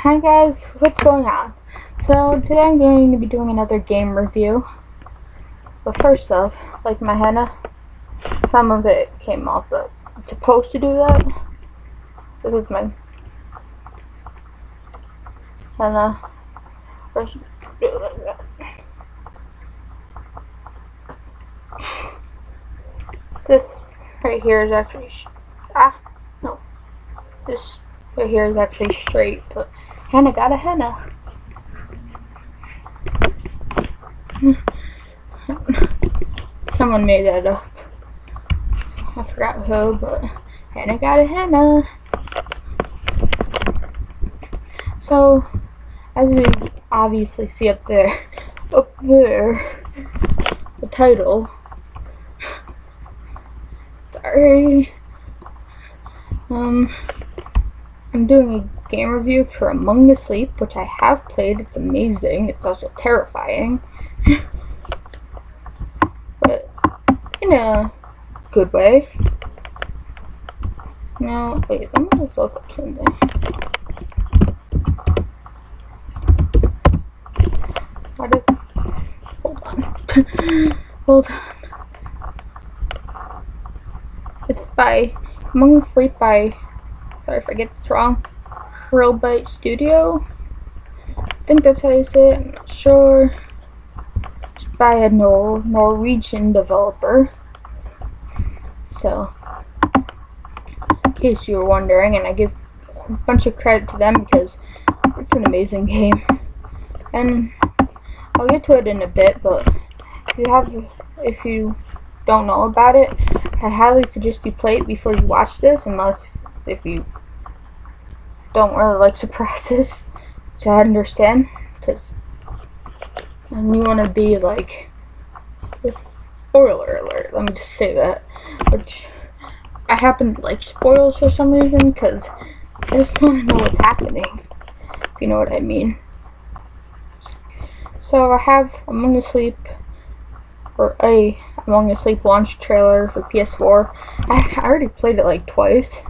Hi guys, what's going on? So today I'm going to be doing another game review. But first off, like my henna, some of it came off, but I'm supposed to do that. This is my henna. This right here is actually this right here is actually straight, but henna got a henna. Someone made that up. I forgot who, but henna got a henna. So, as you obviously see up there, the title. Sorry. I'm doing a game review for Among the Sleep, which I have played. It's amazing. It's also terrifying. But in a good way. Now, wait, let me just look up something. Hold on. Hold on. It's by Among the Sleep by, sorry if I get this wrong, Krillbyte Studio. I think that's how you say it, I'm not sure. It's by a Norwegian developer. So, in case you were wondering, and I give a bunch of credit to them because it's an amazing game. And I'll get to it in a bit, but if you don't know about it, I highly suggest you play it before you watch this, unless if you don't really like surprises, which I understand, because you want to be like, spoiler alert, let me just say that, which I happen to like spoilers for some reason, because I just want to know what's happening, if you know what I mean. So I have Among the Sleep, or a Among the Sleep launch trailer for PS4. I already played it like twice.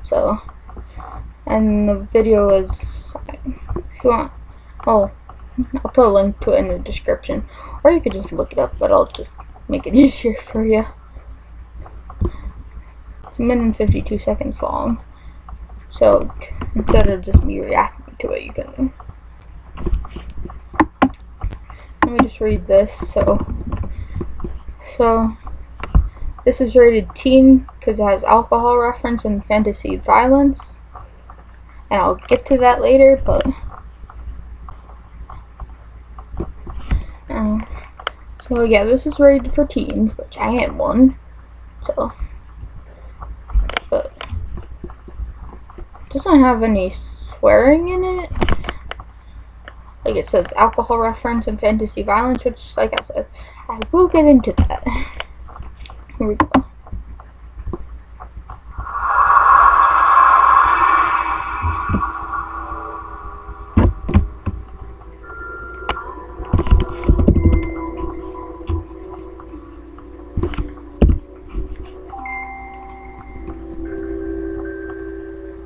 So, and the video is, if you want, I'll put a link to it in the description, or you could just look it up, but I'll just make it easier for you. It's a minute and 52 seconds long, so instead of just me reacting to it, you can. Let me just read this. So this is rated teen because it has alcohol reference and fantasy violence, and I'll get to that later, but so yeah, this is rated for teens, which I am one, so, but it doesn't have any swearing in it. Like it says alcohol reference and fantasy violence, which, like I said, I will get into that. Here we go.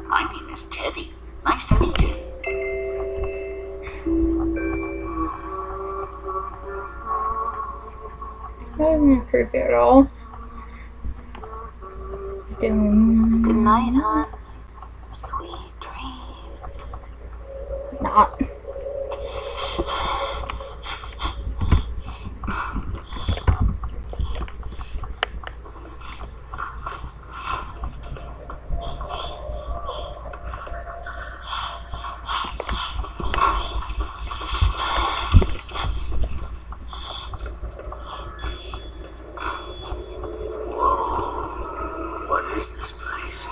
My name is Teddy. Nice to meet you. That's not creepy at all. Good night, hon. Sweet dreams. Not. What is this place?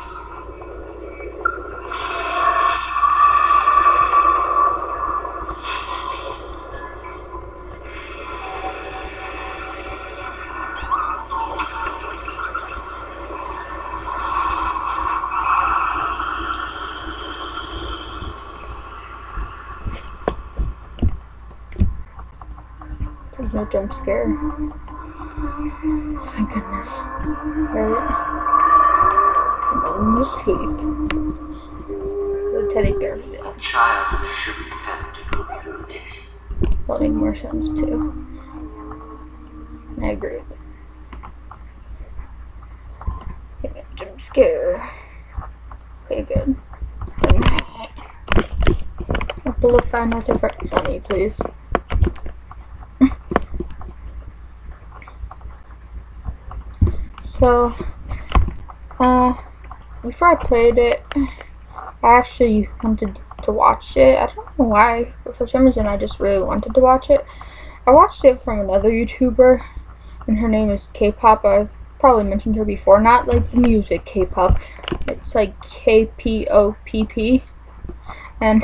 There's no jump scare. Thank goodness. Right? Among the Sleep. The teddy bear A video. child shouldn't have to go through this. That'll make more sense too. I agree with that. Okay, jump scare. Okay, good. Amplify not to focus on me, please. So, before I played it, I actually wanted to watch it. I don't know why, but for some reason I just really wanted to watch it. I watched it from another YouTuber, and her name is K-Pop. I've probably mentioned her before, not like the music K-Pop. It's like K-P-O-P-P, and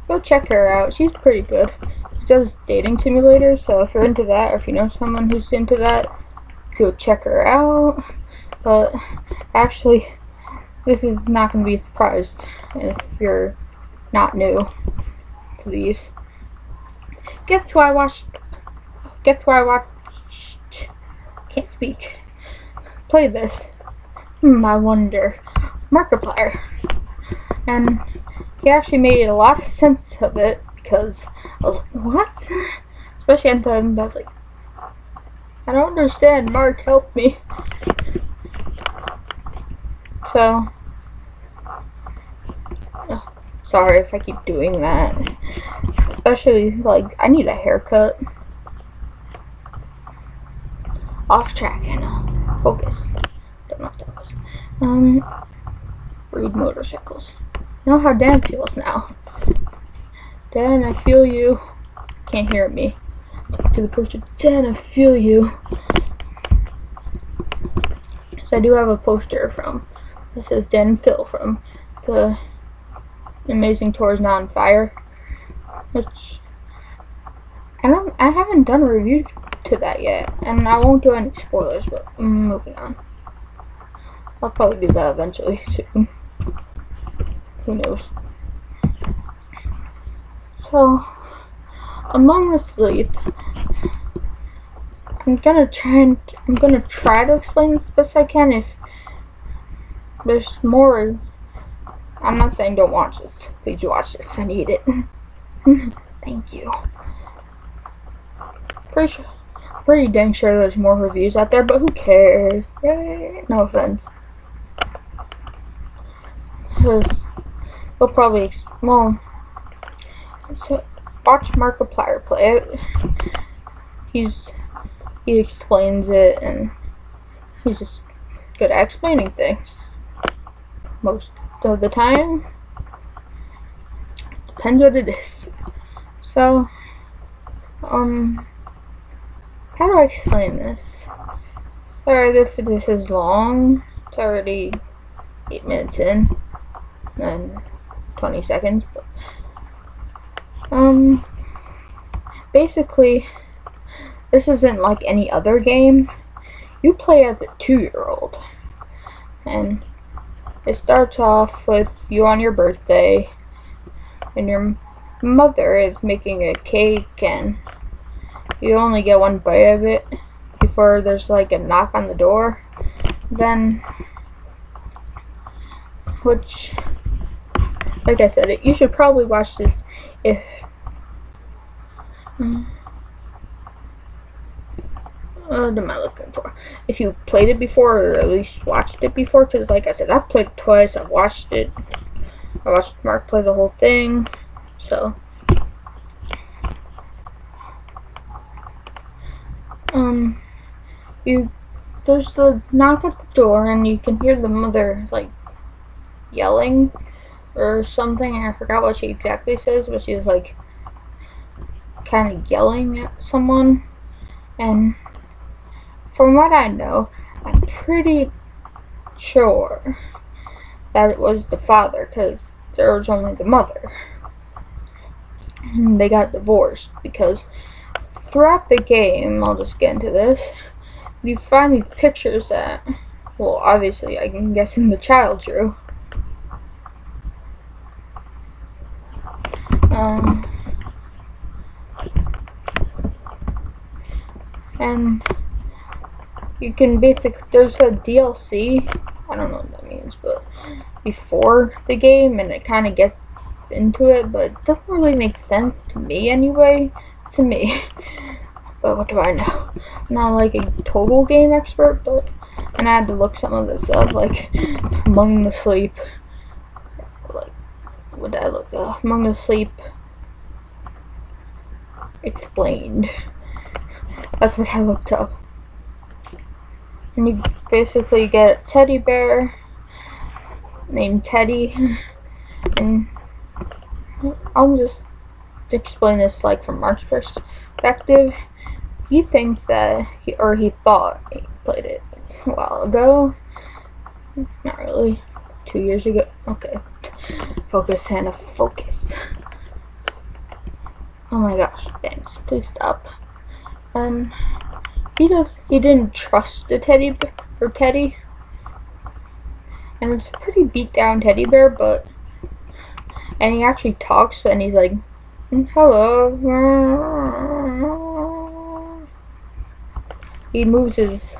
go check her out. She's pretty good. She does dating simulators, so if you're into that, or if you know someone who's into that, go check her out. But actually, this is not going to be a surprise if you're not new to these. Guess who I watched? Can't speak. Play this. I wonder. Markiplier. And he actually made a lot of sense of it, because I was like, what? Especially at the end, I was like, I don't understand. Mark, help me. So, oh, sorry if I keep doing that. Especially, like, I need a haircut. Off track, and focus. Don't know if that was. Breed motorcycles. You know how Dan feels now. Dan, I feel you. Can't hear me. Talk to the poster. Dan, I feel you. So I do have a poster from. It says Dan and Phil from the Amazing Tours Not on Fire, which I haven't done a review to that yet, and I won't do any spoilers. But moving on. I'll probably do that eventually soon. Who knows? So, Among the Sleep. I'm gonna try to explain this best I can. If there's more, I'm not saying don't watch this. Please watch this. I need it. Thank you. Pretty dang sure there's more reviews out there, but who cares? No offense. Because they'll probably, well, so watch Markiplier play it. He explains it, and he's just good at explaining things. Most of the time. Depends what it is. So, how do I explain this? Sorry if this is long. It's already 8 minutes in. And 20 seconds. But, basically, this isn't like any other game. You play as a 2-year-old. And it starts off with you on your birthday, and your mother is making a cake, and you only get one bite of it before there's like a knock on the door. Then, which, like I said, you should probably watch this if what am I looking for? If you played it before, or at least watched it before, because like I said, I've played it twice. I've watched it. I watched Mark play the whole thing. So, there's the knock at the door, and you can hear the mother like yelling or something. I forgot what she exactly says, but she's like kind of yelling at someone. And from what I know, I'm pretty sure that it was the father, because there was only the mother. And they got divorced, because throughout the game, I'll just get into this, you find these pictures that, well, obviously, I'm guessing the child drew. And you can basically, there's a DLC don't know what that means, but before the game, and it kind of gets into it, but it doesn't really make sense to me anyway. To me. But what do I know? I'm not like a total game expert, but and I had to look some of this up, like Among the Sleep. Like, what did I look up? Among the Sleep explained. That's what I looked up. And you basically get a teddy bear named Teddy, and I'll just explain this like from Mark's perspective. He thinks that he thought he played it a while ago. Not really. 2 years ago. Okay. Focus, Hannah, focus. Oh my gosh, thanks. Please stop. He didn't trust the Teddy, and it's a pretty beat down teddy bear, and he actually talks, and he's like, hello. He moves his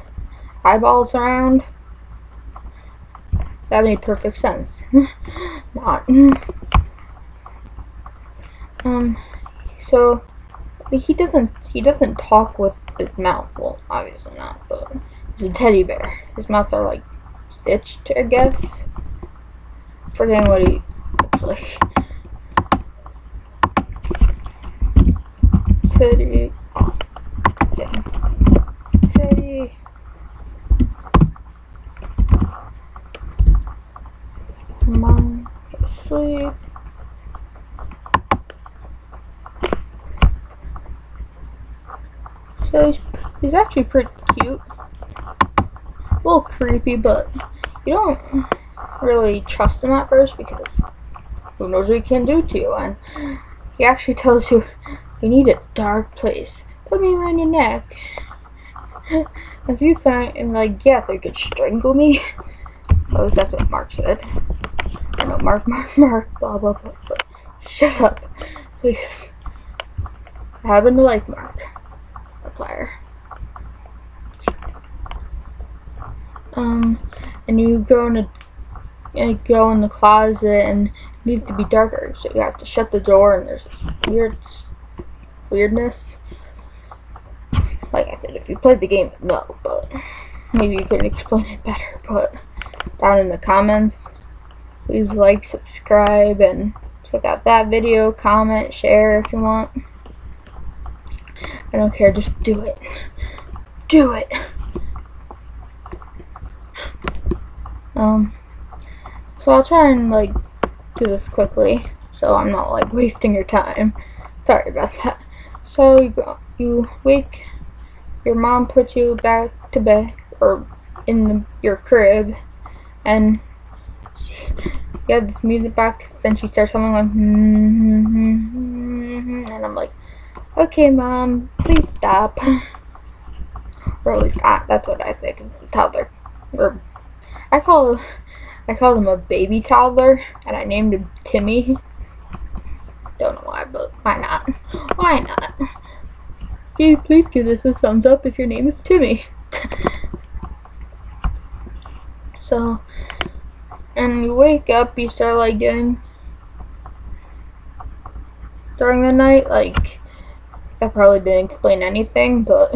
eyeballs around. That made perfect sense. Not. So he doesn't talk with his mouth. Well, obviously not, but he's a teddy bear. His mouths are like stitched, I guess. Forgetting what he looks like. Teddy. Yeah. Teddy. Among the Sleep. So he's actually pretty cute. A little creepy, but you don't really trust him at first because who knows what he can do to you. And he actually tells you, you need a dark place. Put me around your neck. If you think, and like, yes, you could strangle me. At least that's what Mark said. I know, Mark, blah, blah, blah. But shut up, please. I happen to like Mark, the player. And you go in the closet, and it needs to be darker, so you have to shut the door, and there's this weirdness. Like I said, if you played the game, no, but maybe you could explain it better. But down in the comments, please like, subscribe, and check out that video, comment, share if you want. I don't care, just do it. Do it! So I'll try and like do this quickly, so I'm not like wasting your time. Sorry about that. So you wake, your mom puts you back to bed, or in your crib, and you have this music back, then she starts humming like, and I'm like, okay mom, please stop. Or at least that's what I say, because it's a toddler. Or I called him a baby toddler, and I named him Timmy. Don't know why, but why not? Why not? Please give this a thumbs up if your name is Timmy. So, and you wake up, you start like doing during the night, like, that probably didn't explain anything, but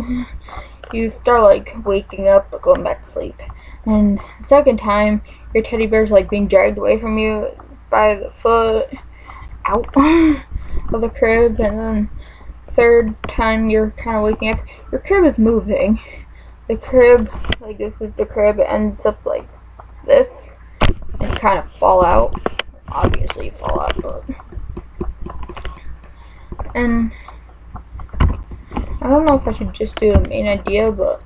you start like waking up but going back to sleep. And the second time, your teddy bear's like being dragged away from you by the foot out of the crib, and then third time you're kind of waking up, your crib is moving. The crib, like this is the crib, it ends up like this, and kind of fall out. Obviously you fall out, but and I don't know if I should just do the main idea, but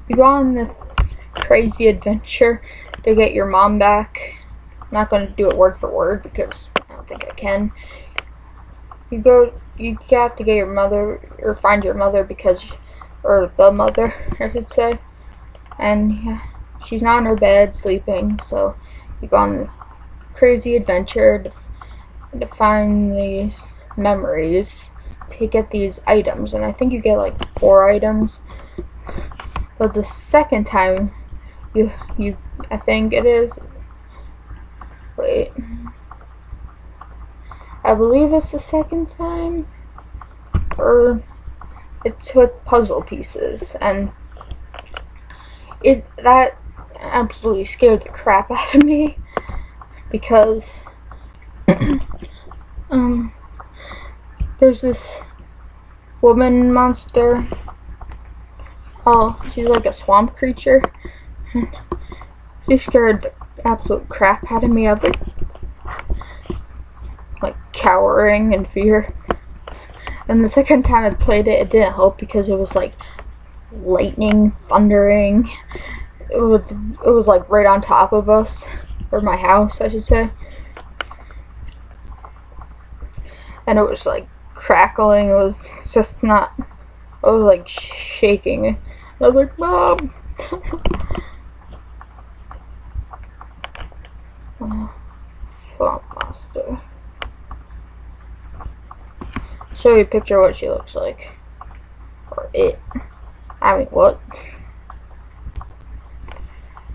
you go on this crazy adventure to get your mom back. I'm not going to do it word for word because I don't think I can. You have to get your mother, or find your mother, or the mother, I should say. And yeah, she's not in her bed sleeping, so you go on this crazy adventure to find these memories, to get these items, and I think you get like 4 items. But the second time I think it is. Wait. I believe it's the second time. Or it's with puzzle pieces, and that absolutely scared the crap out of me, because there's this woman monster. Oh, she's like a swamp creature. She scared the absolute crap out of me. I was like cowering in fear. And the second time I played it, it didn't help because it was like lightning, thundering. It was like right on top of us, or my house, I should say. And it was like crackling. It was just not. I was like shaking. I was like, Mom. Swamp monster. Show you a picture of what she looks like. Or it. I mean, what?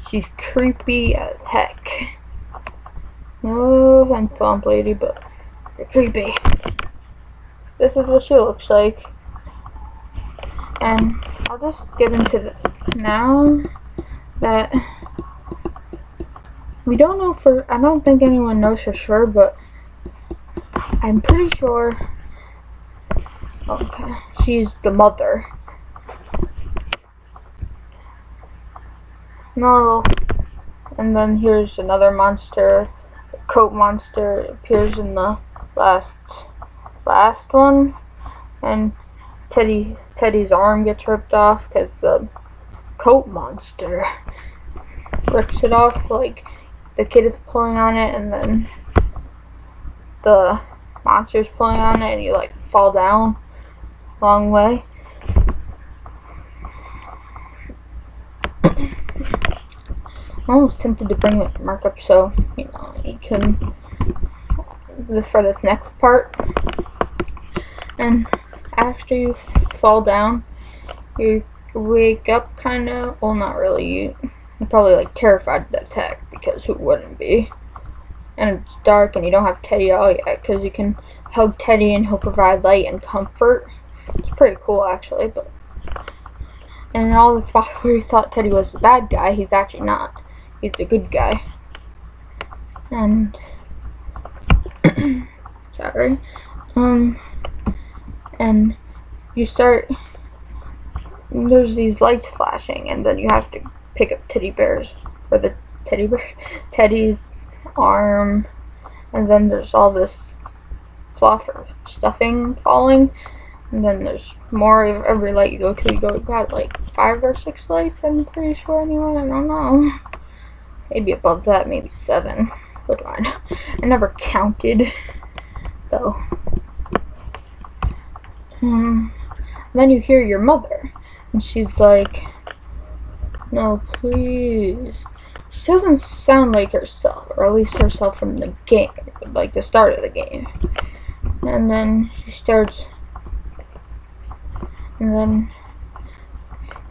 She's creepy as heck. No, I'm Swamp Lady, but you're creepy. This is what she looks like. And I'll just get into this now. That we don't know I don't think anyone knows for sure, but I'm pretty sure. Okay, she's the mother. No, and then here's another monster. The coat monster appears in the last one, and Teddy's arm gets ripped off because the coat monster rips it off. Like the kid is pulling on it, and then the monster's pulling on it, and you like fall down a long way. I'm almost tempted to bring Mark up so he can for this next part. And after you fall down, you wake up kind of. Well, not really. You're probably like terrified of the attack, because who wouldn't be? And it's dark, and you don't have Teddy out yet, because you can hug Teddy and he'll provide light and comfort. It's pretty cool, actually. But and all the spots where you thought Teddy was the bad guy, he's actually not. He's a good guy. And sorry. And you start. There's these lights flashing, and then you have to pick up Teddy's arm, and then there's all this fluff or stuffing falling, and then there's more of every light you go to. You got like 5 or 6 lights, I'm pretty sure, anyway. I don't know. Maybe above that, maybe 7. What do I know? I never counted. So, then you hear your mother, and she's like, "No, please." She doesn't sound like herself, or at least herself from the game, like the start of the game. And then she starts, and then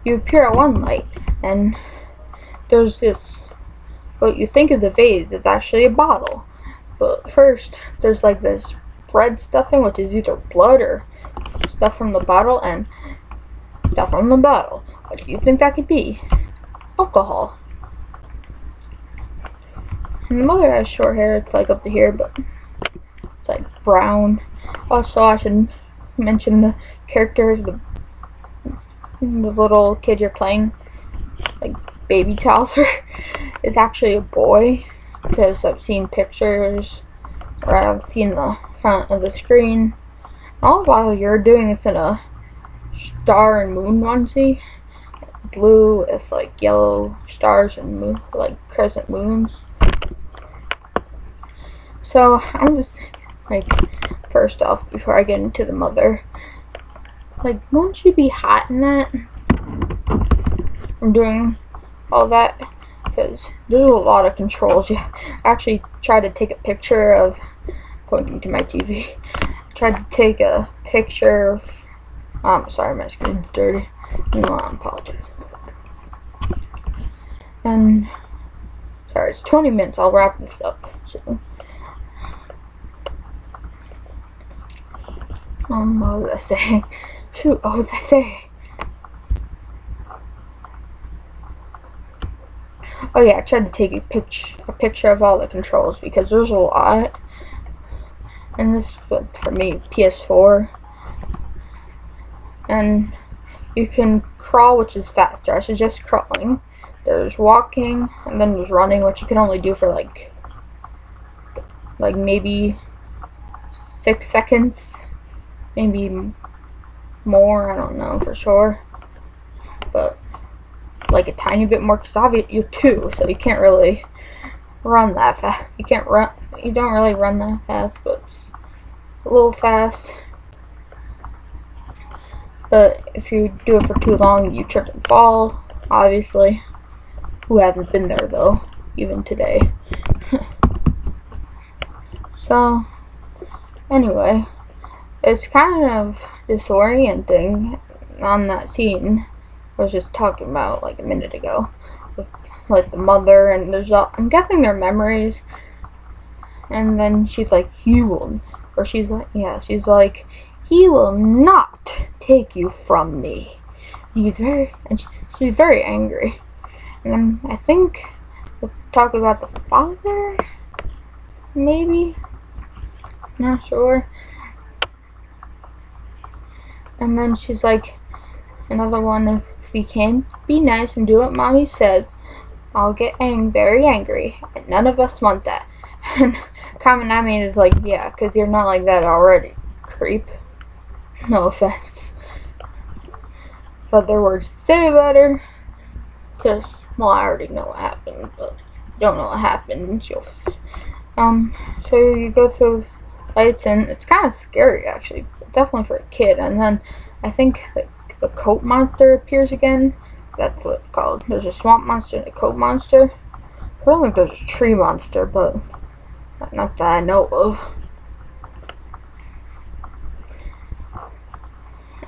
you appear at one light, and there's this. What you think of the vase is actually a bottle. But first, there's like this red stuffing, which is either blood or stuff from the bottle, and stuff from the bottle. What do you think that could be? Alcohol. And the mother has short hair. It's like up to here, but it's like brown. Also, I should mention the characters, the little kid you're playing, like baby toddler, is actually a boy, because I've seen pictures, or I've seen the front of the screen. All while you're doing this in a star and moon onesie, blue with like yellow stars and moon, like crescent moons. So I'm just like, first off, before I get into the mother, like, won't you be hot in that? I'm doing all that because there's a lot of controls. You actually try to take a picture of, pointing to my TV, tried to take a picture of, sorry, my screen's dirty. No, I apologize. And sorry, it's 20 minutes. I'll wrap this up soon. What was I saying? Shoot, what was I saying? Oh yeah, I tried to take a picture of all the controls because there's a lot. And this was for me, PS4. And you can crawl, which is faster. I suggest crawling. There's walking, and then there's running, which you can only do for like maybe 6 seconds. Maybe more, I don't know for sure. But like a tiny bit more, because obviously you're 2, so you can't really run that fast. You don't really run that fast, but it's a little fast. But if you do it for too long, you trip and fall, obviously. Who hasn't been there though, even today. So anyway, it's kind of disorienting on that scene I was just talking about like a minute ago, with like the mother, and I'm guessing they're memories. And then she's like, he will not take you from me. She's very angry. And I think let's talk about the father, maybe. Not sure. And then she's like, another one is, if you can't be nice and do what mommy says, I'll get very angry. And none of us want that. And comment I mean is like, yeah, because you're not like that already, creep. No offense. If other words to say about her, because, well, I already know what happened, but if you don't know what happened, so you go through lights, and it's kind of scary, actually, definitely for a kid. And then I think the coat monster appears again. That's what it's called. There's a swamp monster and a coat monster. I don't think there's a tree monster, but not that I know of.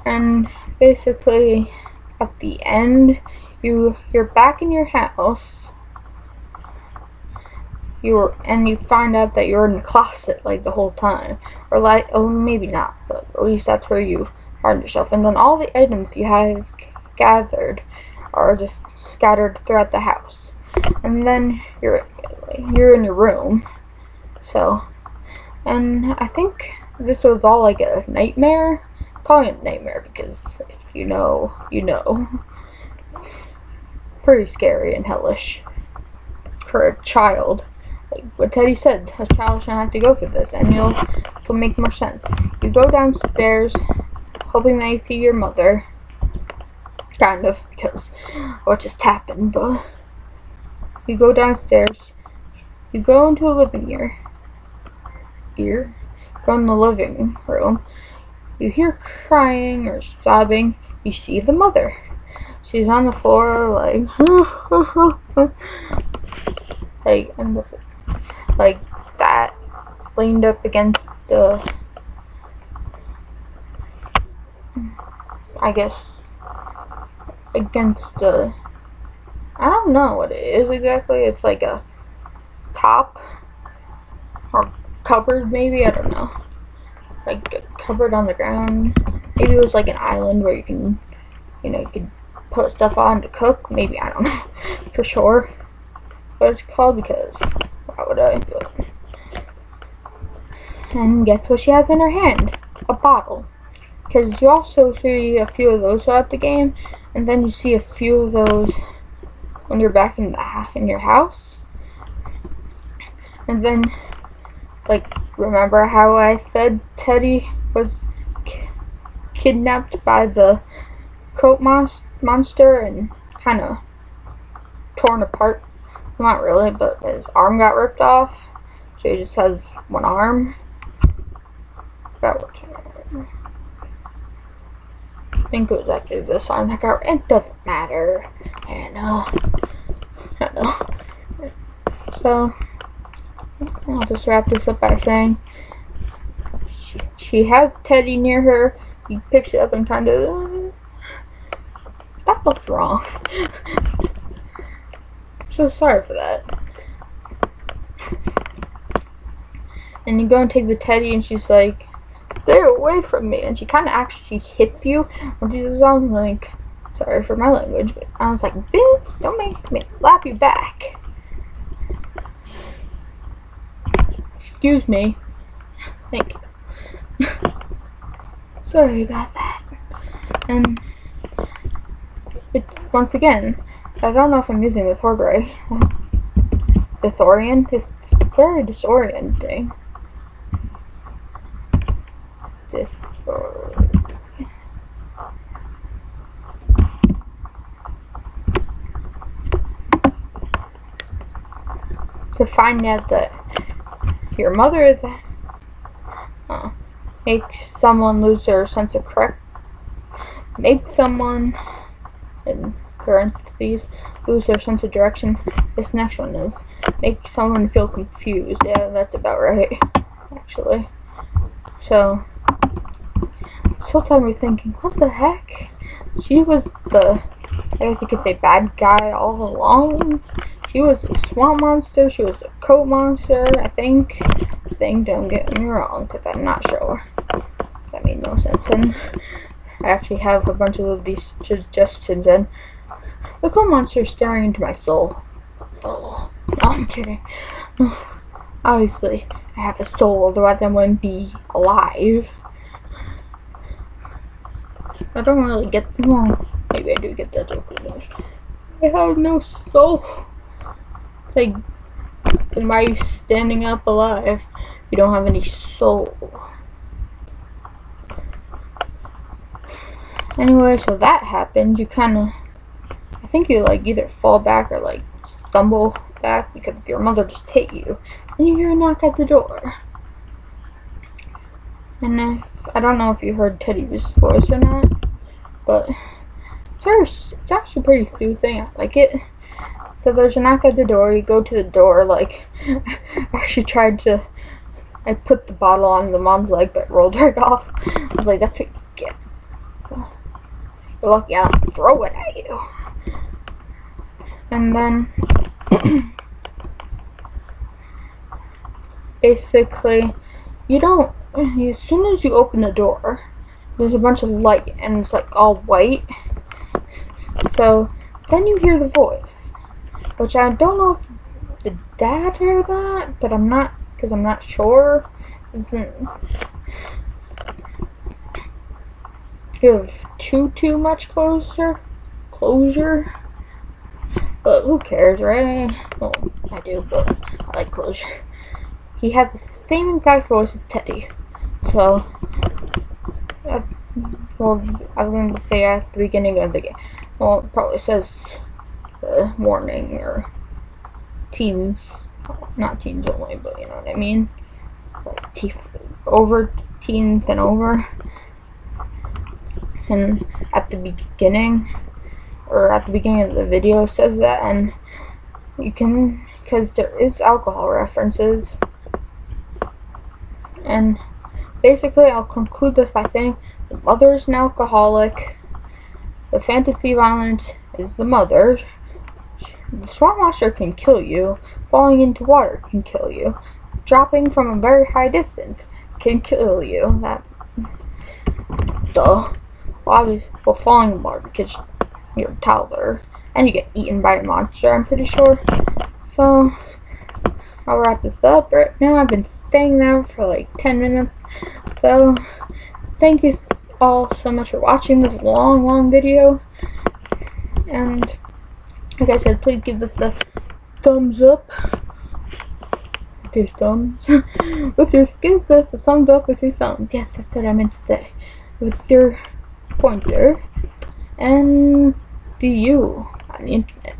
And basically, at the end, you're back in your house. And you find out that you're in the closet like the whole time, or like, oh, maybe not, but at least that's where you find yourself. And then all the items you have gathered are just scattered throughout the house. And then you're in your room. So, and I think this was all like a nightmare. I'm calling it a nightmare because if you know, you know. Pretty scary and hellish for a child. Like what Teddy said, a child shouldn't have to go through this, and it'll make more sense. You go downstairs, hoping that you see your mother. Kind of, because what just happened, but you go downstairs, you go into the living go in the living room, you hear crying or sobbing, you see the mother. She's on the floor, like, like that, leaned up against the, I guess, against the, I don't know what it is exactly. It's like a top or cupboard, maybe, I don't know. Like a cupboard on the ground. Maybe it was like an island where you can, you could put stuff on to cook. Maybe, I don't know for sure what it's called, because why would I do it? And guess what she has in her hand? A bottle. Because you also see a few of those throughout the game, and then you see a few of those when you're back in your house. And then, like, remember how I said Teddy was kidnapped by the coat monster and kind of torn apart? Not really, but his arm got ripped off, so he just has one arm. I think it was actually this arm that got. It doesn't matter. I know. So I'll just wrap this up by saying she has Teddy near her. He picks it up and kind of that looked wrong. so sorry for that. And you go and take the teddy, and she's like, stay away from me. And she kind of actually hits you. And she's like, sorry for my language, but I was like, bitch, don't make me slap you back. Excuse me. Thank you. Sorry about that. And it's, once again, I don't know if I'm using this word right. Disorient. It's very disorienting. To find out that your mother is makes someone lose their sense of correct. Makes someone, in parentheses, lose their sense of direction. This next one is make someone feel confused. Yeah, that's about right, actually. So this whole time you're thinking, what the heck? She was the, I guess you could say, bad guy all along. She was a swamp monster. She was a coat monster, I think. Don't get me wrong, because I'm not sure. That made no sense. And I actually have a bunch of these suggestions. And the coat monster is staring into my soul. No, I'm kidding. Obviously, I have a soul, otherwise I wouldn't be alive. I don't really get, well, maybe I do get that joke. I have no soul. It's like, then why are you standing up alive if you don't have any soul? Anyway, so that happens. You kind of, I think you like either fall back or like stumble back because your mother just hit you. And you hear a knock at the door. And I don't know if you heard Teddy's voice or not, but it's actually pretty soothing. I like it. So there's a knock at the door. You go to the door. Like, I actually tried to. I put the bottle on the mom's leg, but it rolled right off. I was like, that's what you get. You're lucky I don't throw it at you. And then, basically, as soon as you open the door, there's a bunch of light, and it's like all white. So then you hear the voice, which I don't know if the dad heard that, but I'm not sure. Doesn't give too much closure, but who cares, right? Well, I do, but I like closure. He had the same exact voice as Teddy, so well, I was going to say at the beginning of the game. Well, it probably says warning or teens, not teens only, but you know what I mean. Like over teens and over. And at the beginning of the video it says that, and you can, because there is alcohol references. And basically, I'll conclude this by saying the mother is an alcoholic. The fantasy violence is the mother. The swamp monster can kill you. Falling into water can kill you. Dropping from a very high distance can kill you. That, duh. Well, falling in water because you're a toddler and you get eaten by a monster, I'm pretty sure. So I'll wrap this up right now. I've been saying that for like 10 minutes. So thank you all so much for watching this long video. And like I said, please give this a thumbs up. With your thumbs. Give this a thumbs up with your thumbs. Yes, that's what I meant to say. With your pointer. And see you on the internet.